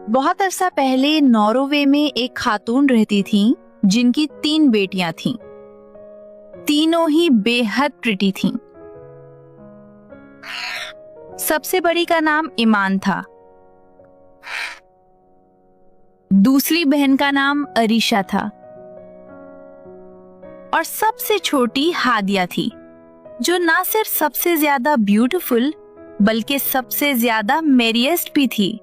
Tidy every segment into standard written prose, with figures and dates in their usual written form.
बहुत अरसा पहले नॉर्वे में एक खातून रहती थीं जिनकी 3 बेटियां थीं। तीनों ही बेहद प्रिटी थीं। सबसे बड़ी का नाम ईमान था। दूसरी बहन का नाम अरीशा था और सबसे छोटी हादिया थी, जो ना सिर्फ सबसे ज्यादा ब्यूटीफुल बल्कि सबसे ज्यादा मेरिएस्ट भी थी।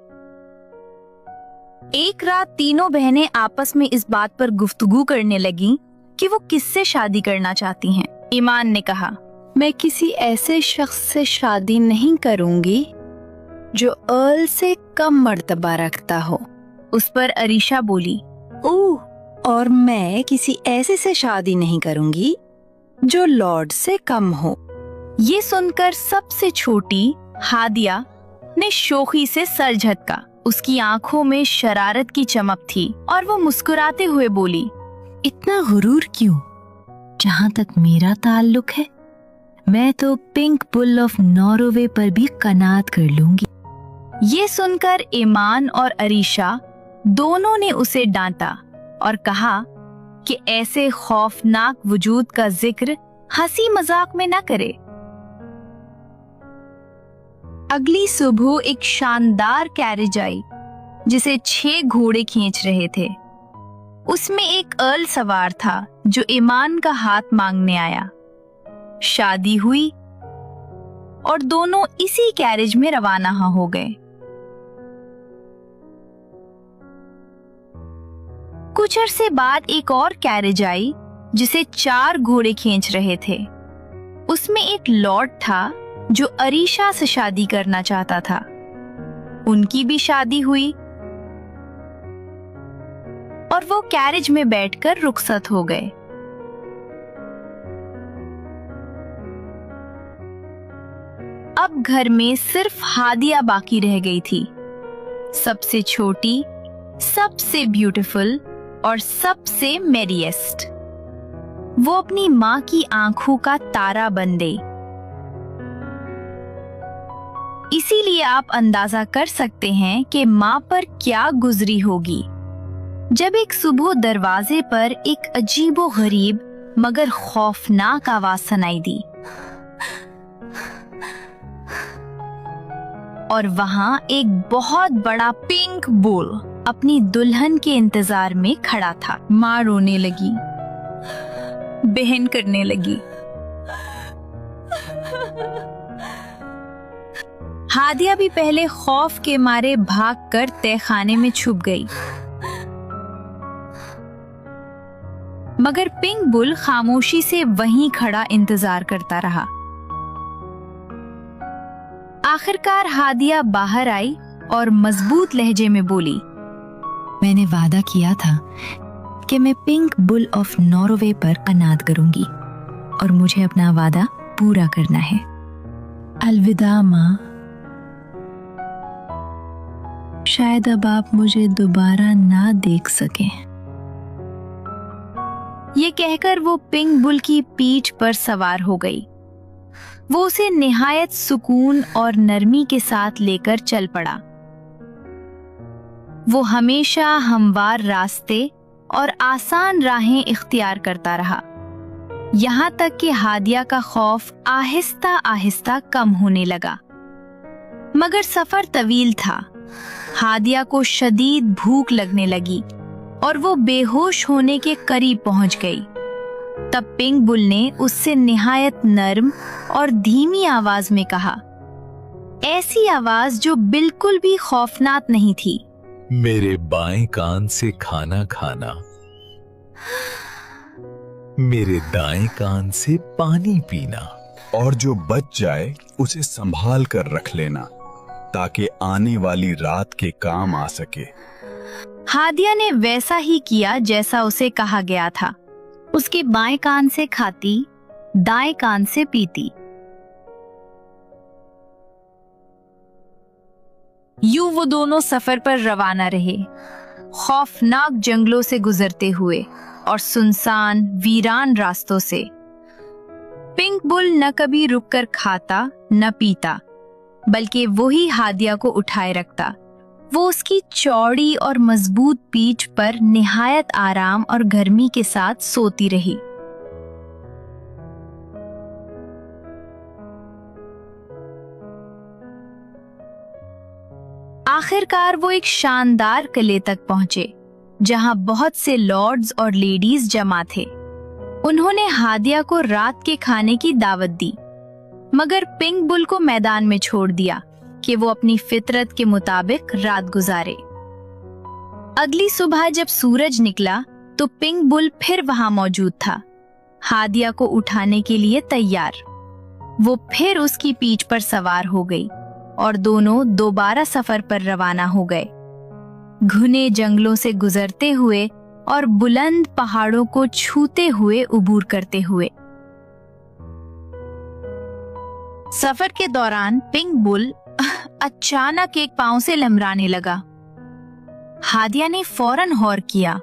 एक रात तीनों बहनें आपस में इस बात पर गुफ्तगू करने लगीं कि वो किससे शादी करना चाहती हैं। ईमान ने कहा, मैं किसी ऐसे शख्स से शादी नहीं करूंगी जो अर्ल से कम मर्तबा रखता हो। उस पर अरीशा बोली, ओह, और मैं किसी ऐसे से शादी नहीं करूंगी जो लॉर्ड से कम हो। ये सुनकर सबसे छोटी हादिया ने शोखी से सर झटका। उसकी आंखों में शरारत की चमक थी और वो मुस्कुराते हुए बोली, इतना गुरूर क्यों? जहाँ तक मेरा ताल्लुक है, मैं तो पिंक बुल ऑफ नॉर्वे पर भी कनात कर लूंगी। ये सुनकर ईमान और अरीशा दोनों ने उसे डांटा और कहा कि ऐसे खौफनाक वजूद का जिक्र हंसी मजाक में न करे। अगली सुबह एक शानदार कैरेज आई जिसे 6 घोड़े खींच रहे थे। उसमें एक अर्ल सवार था जो ईमान का हाथ मांगने आया। शादी हुई और दोनों इसी कैरेज में रवाना हो गए। कुछ अरसे बाद एक और कैरेज आई जिसे 4 घोड़े खींच रहे थे। उसमें एक लॉर्ड था जो अरीशा से शादी करना चाहता था। उनकी भी शादी हुई और वो कैरेज में बैठकर रुखसत हो गए। अब घर में सिर्फ हादिया बाकी रह गई थी, सबसे छोटी, सबसे ब्यूटीफुल और सबसे मेरिएस्ट। वो अपनी माँ की आंखों का तारा बन गई। इसीलिए आप अंदाजा कर सकते हैं कि माँ पर क्या गुजरी होगी जब एक सुबह दरवाजे पर एक अजीबो-गरीब मगर खौफनाक आवाज सुनाई दी और वहां एक बहुत बड़ा पिंक बुल अपनी दुल्हन के इंतजार में खड़ा था। माँ रोने लगी, बहन करने लगी। हादिया भी पहले खौफ के मारे भागकर तहखाने में छुप गई, मगर पिंक बुल खामोशी से वहीं खड़ा इंतजार करता रहा। आखिरकार हादिया बाहर आई और मजबूत लहजे में बोली, मैंने वादा किया था कि मैं पिंक बुल ऑफ नॉर्वे पर कनात करूंगी और मुझे अपना वादा पूरा करना है। अलविदा माँ, शायद अब आप मुझे दोबारा ना देख सकें। ये कहकर वो पिंक बुल की पीठ पर सवार हो गई। वो उसे निहायत सुकून और नरमी के साथ लेकर चल पड़ा। वो हमेशा हमवार रास्ते और आसान राहें इख्तियार करता रहा, यहाँ तक कि हादिया का खौफ आहिस्ता आहिस्ता कम होने लगा। मगर सफर तवील था। हादिया को शदीद भूख लगने लगी और वो बेहोश होने के करीब पहुंच गई। तब पिंक बुल ने उससे निहायत नर्म और धीमी आवाज में कहा, ऐसी आवाज जो बिल्कुल भी खौफनाक नहीं थी, मेरे बाएं कान से खाना खाना, मेरे दाएं कान से पानी पीना, और जो बच जाए उसे संभाल कर रख लेना ताकि आने वाली रात के काम आ सके। हादिया ने वैसा ही किया जैसा उसे कहा गया था। उसके बाएं कान से खाती, दाएं कान से पीती। यूं वो दोनों सफर पर रवाना रहे, खौफनाक जंगलों से गुजरते हुए और सुनसान वीरान रास्तों से। पिंक बुल न कभी रुककर खाता न पीता, बल्कि वही हादिया को उठाए रखता, वो उसकी चौड़ी और मजबूत पीठ पर निहायत आराम और गर्मी के साथ सोती रही। आखिरकार वो एक शानदार किले तक पहुंचे जहां बहुत से लॉर्ड्स और लेडीज जमा थे। उन्होंने हादिया को रात के खाने की दावत दी, मगर पिंक बुल को मैदान में छोड़ दिया कि वो अपनी फितरत के मुताबिक रात गुजारे। अगली सुबह जब सूरज निकला तो पिंक बुल फिर वहां मौजूद था, हादिया को उठाने के लिए तैयार। वो फिर उसकी पीठ पर सवार हो गई और दोनों दोबारा सफर पर रवाना हो गए, घने जंगलों से गुजरते हुए और बुलंद पहाड़ों को छूते हुए उबूर करते हुए। सफर के दौरान पिंक बुल अचानक एक पांव से लमराने लगा। हादिया ने फौरन हौर किया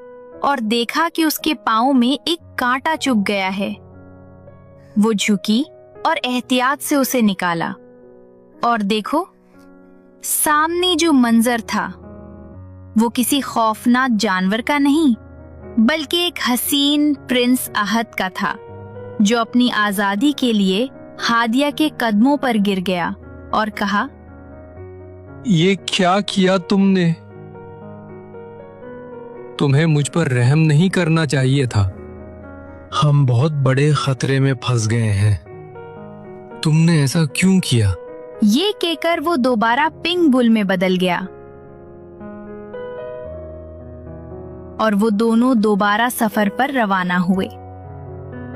और देखा कि उसके पांव में एक कांटा चुभ गया है। वो झुकी और एहतियात से उसे निकाला और देखो, सामने जो मंजर था वो किसी खौफनाक जानवर का नहीं, बल्कि एक हसीन प्रिंस आहत का था, जो अपनी आजादी के लिए हादिया के कदमों पर गिर गया और कहा, ये क्या किया तुमने? तुम्हें मुझ पर रहम नहीं करना चाहिए था। हम बहुत बड़े खतरे में फंस गए हैं। तुमने ऐसा क्यों किया? ये कहकर वो दोबारा पिंक बुल में बदल गया और वो दोनों दोबारा सफर पर रवाना हुए।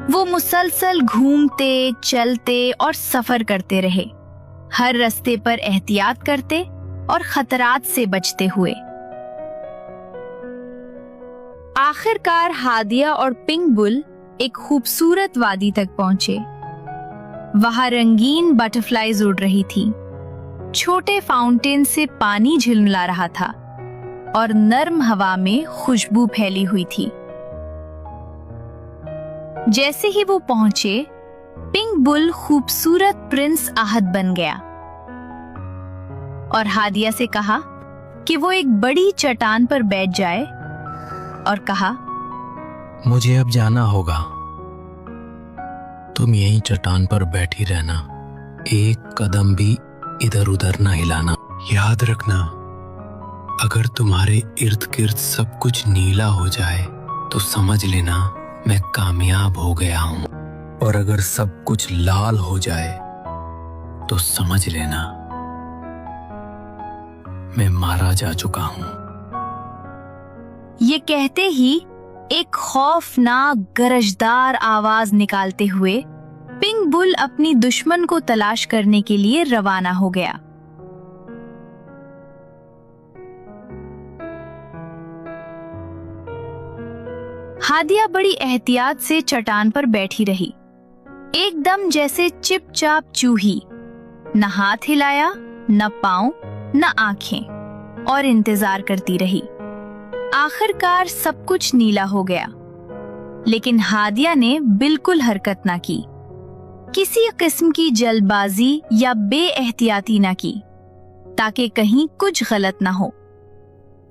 वो मुसलसल घूमते, चलते और सफर करते रहे, हर रास्ते पर एहतियात करते और खतरात से बचते हुए। आखिरकार हादिया और पिंक बुल एक खूबसूरत वादी तक पहुंचे। वहां रंगीन बटरफ्लाईज उड़ रही थी, छोटे फाउंटेन से पानी झिलमिला रहा था और नर्म हवा में खुशबू फैली हुई थी। जैसे ही वो पहुंचे, पिंक बुल खूबसूरत प्रिंस आहत बन गया और हादिया से कहा कि वो एक बड़ी चट्टान पर बैठ जाए और कहा, मुझे अब जाना होगा। तुम यहीं चट्टान पर बैठी रहना, एक कदम भी इधर उधर ना हिलाना। याद रखना, अगर तुम्हारे इर्द गिर्द सब कुछ नीला हो जाए तो समझ लेना मैं कामयाब हो गया हूं, और अगर सब कुछ लाल हो जाए तो समझ लेना मैं मारा जा चुका हूं। ये कहते ही एक खौफनाक गरजदार आवाज निकालते हुए पिंक बुल अपनी दुश्मन को तलाश करने के लिए रवाना हो गया। हादिया बड़ी एहतियात से चट्टान पर बैठी रही, एकदम जैसे चिपचाप चूही, न हाथ हिलाया, न पांव, न आंखें, और इंतजार करती रही। आखिरकार सब कुछ नीला हो गया, लेकिन हादिया ने बिल्कुल हरकत ना की, किसी किस्म की जल्दबाजी या बेएहतियाती ना की, ताकि कहीं कुछ गलत ना हो।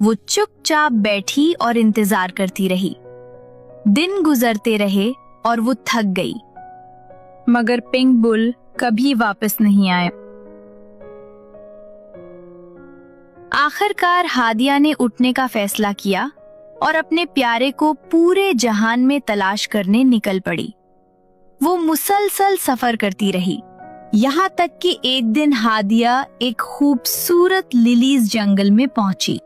वो चुपचाप बैठी और इंतजार करती रही। दिन गुजरते रहे और वो थक गई, मगर पिंक बुल कभी वापस नहीं आए। आखिरकार हादिया ने उठने का फैसला किया और अपने प्यारे को पूरे जहान में तलाश करने निकल पड़ी। वो मुसलसल सफर करती रही, यहाँ तक कि एक दिन हादिया एक खूबसूरत लिलीज जंगल में पहुंची।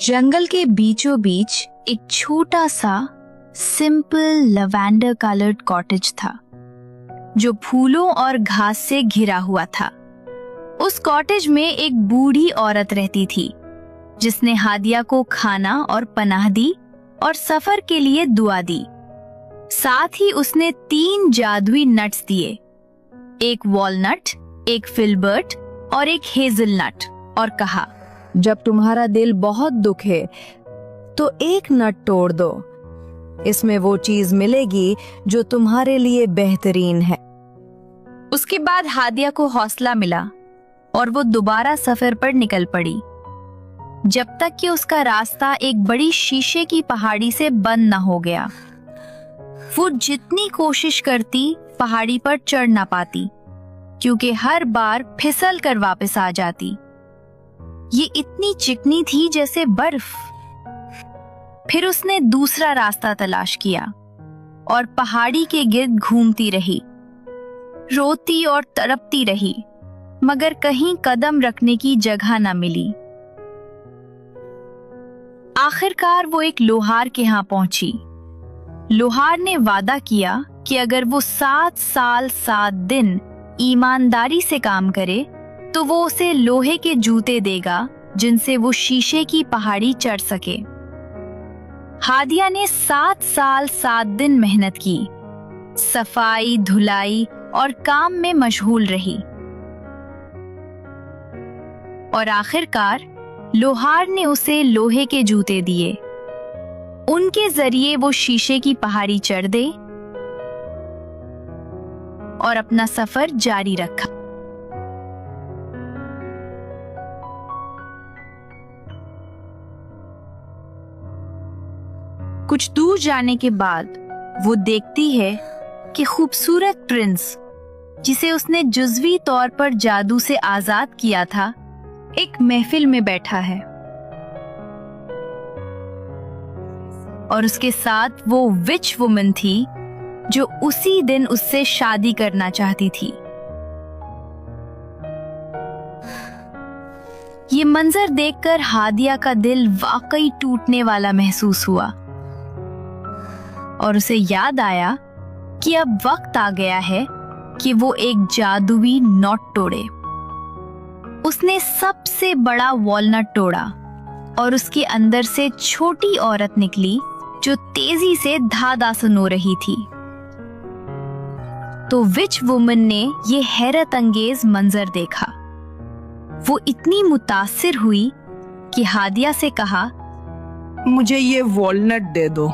जंगल के बीचों बीच एक छोटा सा सिंपल लैवेंडर कलर्ड कॉटेज था, जो फूलों और घास से घिरा हुआ था। उस कॉटेज में एक बूढ़ी औरत रहती थी, जिसने हादिया को खाना और पनाह दी और सफर के लिए दुआ दी। साथ ही उसने 3 जादुई नट्स दिए, एक वॉलनट, एक फिल्बर्ट और एक हेजलनट, और कहा, जब तुम्हारा दिल बहुत दुखे तो एक नट तोड़ दो, इसमें वो चीज मिलेगी जो तुम्हारे लिए बेहतरीन है। उसके बाद हादिया को हौसला मिला और वो दोबारा सफर पर निकल पड़ी, जब तक कि उसका रास्ता एक बड़ी शीशे की पहाड़ी से बंद न हो गया। वो जितनी कोशिश करती पहाड़ी पर चढ़ ना पाती, क्योंकि हर बार फिसल कर वापस आ जाती। ये इतनी चिकनी थी जैसे बर्फ। फिर उसने दूसरा रास्ता तलाश किया और पहाड़ी के गिर्द घूमती रही, रोती और तड़पती रही, मगर कहीं कदम रखने की जगह न मिली। आखिरकार वो एक लोहार के यहाँ पहुंची। लोहार ने वादा किया कि अगर वो 7 साल 7 दिन ईमानदारी से काम करे तो वो उसे लोहे के जूते देगा जिनसे वो शीशे की पहाड़ी चढ़ सके। हादिया ने 7 साल 7 दिन मेहनत की, सफाई, धुलाई और काम में मशगूल रही और आखिरकार लोहार ने उसे लोहे के जूते दिए। उनके जरिए वो शीशे की पहाड़ी चढ़ दे और अपना सफर जारी रखा। कुछ दूर जाने के बाद वो देखती है कि खूबसूरत प्रिंस, जिसे उसने जुज़वी तौर पर जादू से आजाद किया था, एक महफिल में बैठा है और उसके साथ वो विच वुमन थी जो उसी दिन उससे शादी करना चाहती थी। ये मंजर देखकर हादिया का दिल वाकई टूटने वाला महसूस हुआ और उसे याद आया कि अब वक्त आ गया है कि वो एक जादुई नॉट तोड़े। उसने सबसे बड़ा वॉलनट तोड़ा और उसके अंदर से छोटी औरत निकली जो तेजी से धाधा सुनो रही थी। तो विच वुमन ने ये हैरत अंगेज मंजर देखा। वो इतनी मुतासिर हुई कि हादिया से कहा, मुझे ये वॉलनट दे दो,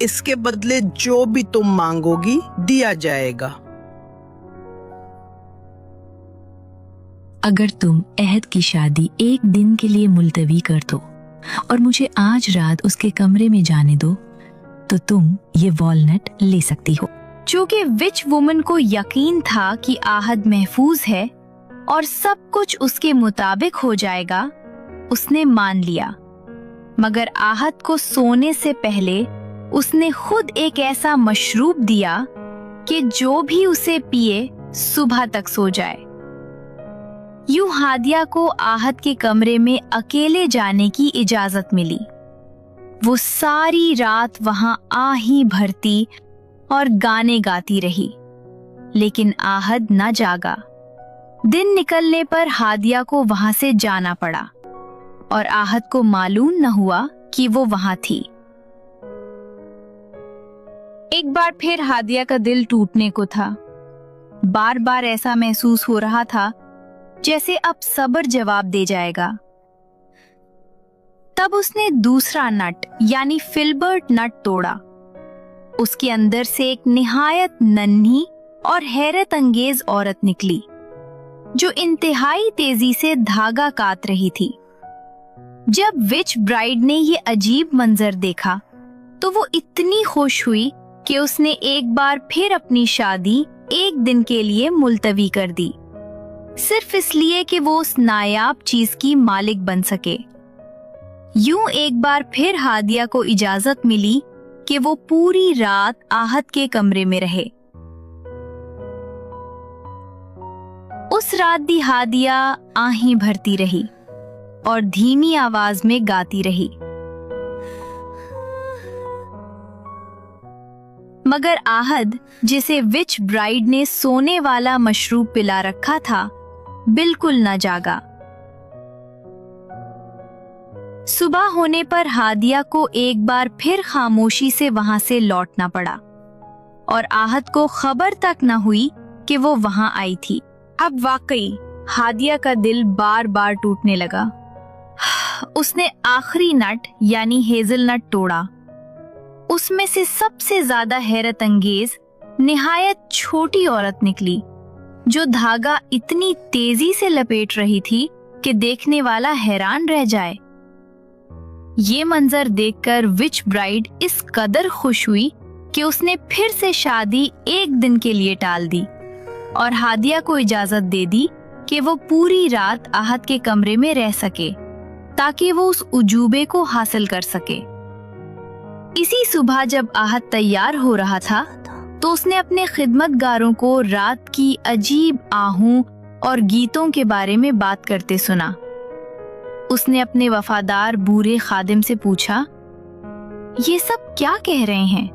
इसके बदले जो भी तुम मांगोगी दिया जाएगा। अगर तुम अहद की शादी एक दिन के लिए मुलतवी कर दो और मुझे आज रात उसके कमरे में जाने दो तो तुम ये वॉलनट ले सकती हो। चूंकि विच वुमन को यकीन था कि आहद महफूज है और सब कुछ उसके मुताबिक हो जाएगा, उसने मान लिया। मगर आहद को सोने से पहले उसने खुद एक ऐसा मशरूब दिया कि जो भी उसे पिए सुबह तक सो जाए। यूं हादिया को आहद के कमरे में अकेले जाने की इजाजत मिली। वो सारी रात वहां आही भरती और गाने गाती रही, लेकिन आहद न जागा। दिन निकलने पर हादिया को वहां से जाना पड़ा और आहद को मालूम न हुआ कि वो वहां थी। एक बार फिर हादिया का दिल टूटने को था। बार बार ऐसा महसूस हो रहा था जैसे अब सब्र जवाब दे जाएगा। तब उसने दूसरा नट यानी फिल्बर्ट नट तोड़ा। उसके अंदर से एक निहायत नन्ही और हैरत अंगेज औरत निकली जो इंतहाई तेजी से धागा काट रही थी। जब विच ब्राइड ने ये अजीब मंजर देखा तो वो इतनी खुश हुई कि उसने एक बार फिर अपनी शादी एक दिन के लिए मुलतवी कर दी, सिर्फ इसलिए कि वो उस नायाब चीज की मालिक बन सके। यूं एक बार फिर हादिया को इजाजत मिली कि वो पूरी रात आहद के कमरे में रहे। उस रात भी हादिया आहीं भरती रही और धीमी आवाज में गाती रही, मगर आहद, जिसे विच ब्राइड ने सोने वाला मशरूब पिला रखा था, बिल्कुल न जागा। सुबह होने पर हादिया को एक बार फिर खामोशी से वहां से लौटना पड़ा और आहद को खबर तक न हुई कि वो वहां आई थी। अब वाकई हादिया का दिल बार बार टूटने लगा। उसने आखिरी नट यानी हेजलनट तोड़ा। उसमें से सबसे ज्यादा हैरत अंगेज निहायत छोटी औरत निकली जो धागा इतनी तेजी से लपेट रही थी कि देखने वाला हैरान रह जाए। ये मंजर देखकर विच ब्राइड इस कदर खुश हुई कि उसने फिर से शादी एक दिन के लिए टाल दी और हादिया को इजाजत दे दी कि वो पूरी रात आहत के कमरे में रह सके ताकि वो उस उजूबे को हासिल कर सके। इसी सुबह जब आहत तैयार हो रहा था तो उसने अपने खिदमतगारों को रात की अजीब आहों और गीतों के बारे में बात करते सुना। उसने अपने वफादार बूढ़े खादिम से पूछा, ये सब क्या कह रहे हैं?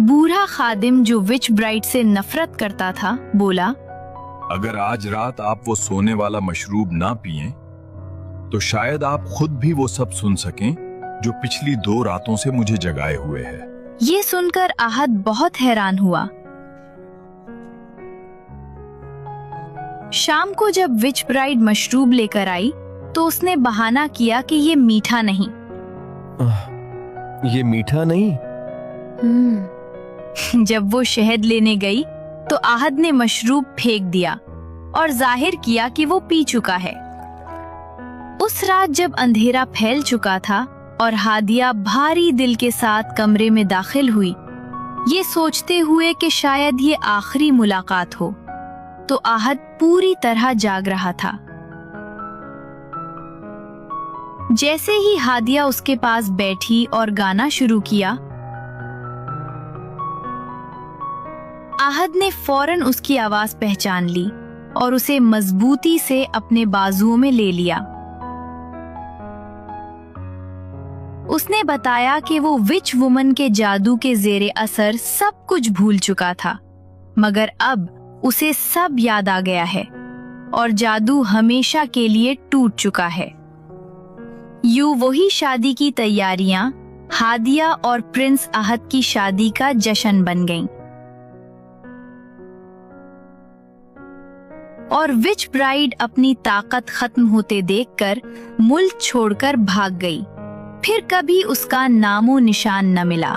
बूढ़ा खादिम जो विच ब्राइड से नफरत करता था बोला, अगर आज रात आप वो सोने वाला मशरूब ना पिएं, तो शायद आप खुद भी वो सब सुन सकें जो पिछली 2 रातों से मुझे जगाए हुए है। ये सुनकर आहत बहुत हैरान हुआ। शाम को जब विच ब्राइड मशरूब लेकर आई तो उसने बहाना किया कि ये मीठा नहीं। ये मीठा नहीं? जब वो शहद लेने गई तो आहत ने मशरूब फेंक दिया और जाहिर किया कि वो पी चुका है। उस रात जब अंधेरा फैल चुका था और हादिया भारी दिल के साथ कमरे में दाखिल हुई, ये सोचते हुए कि शायद ये आखिरी मुलाकात हो, तो आहत पूरी तरह जाग रहा था। जैसे ही हादिया उसके पास बैठी और गाना शुरू किया, आहत ने फौरन उसकी आवाज पहचान ली और उसे मजबूती से अपने बाजुओं में ले लिया। उसने बताया कि वो विच वुमन के जादू के जेरे असर सब कुछ भूल चुका था, मगर अब उसे सब याद आ गया है और जादू हमेशा के लिए टूट चुका है। यूं वही शादी की तैयारियां हादिया और प्रिंस आहत की शादी का जश्न बन गईं। और विच ब्राइड अपनी ताकत खत्म होते देखकर मुल्क छोड़कर भाग गई। फिर कभी उसका नामो निशान न मिला।